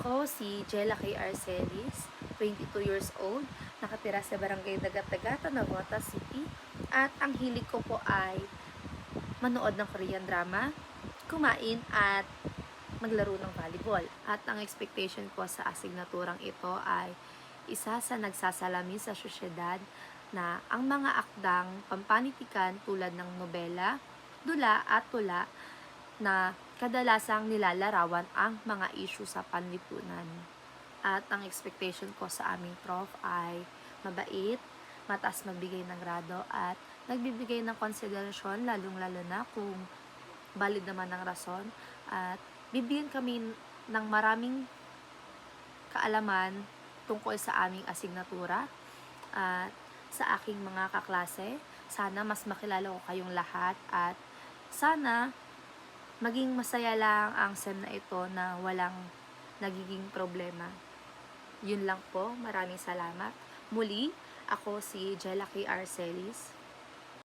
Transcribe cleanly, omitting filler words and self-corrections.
Ako si Jella K. Arcelis, 22 years old, nakatira sa Barangay Dagat-Dagatan, Navotas City. At ang hilig ko po ay manood ng Korean drama, kumain at maglaro ng volleyball. At ang expectation ko sa asignaturang ito ay isa sa nagsasalamin sa sosyedad na ang mga akdang pampanitikan tulad ng nobela, dula at tula na kadalasang nilalarawan ang mga issue sa panlipunan. At ang expectation ko sa aming prof ay mabait, mataas magbigay ng grado at nagbibigay ng konsiderasyon lalong-lalo na kung valid naman ang rason at bibigyan kami ng maraming kaalaman tungkol sa aming asignatura at sa aking mga kaklase. Sana mas makilala ko kayong lahat at sana maging masaya lang ang SEM na ito na walang nagiging problema. Yun lang po. Maraming salamat. Muli, ako si Jella K. Arcelis.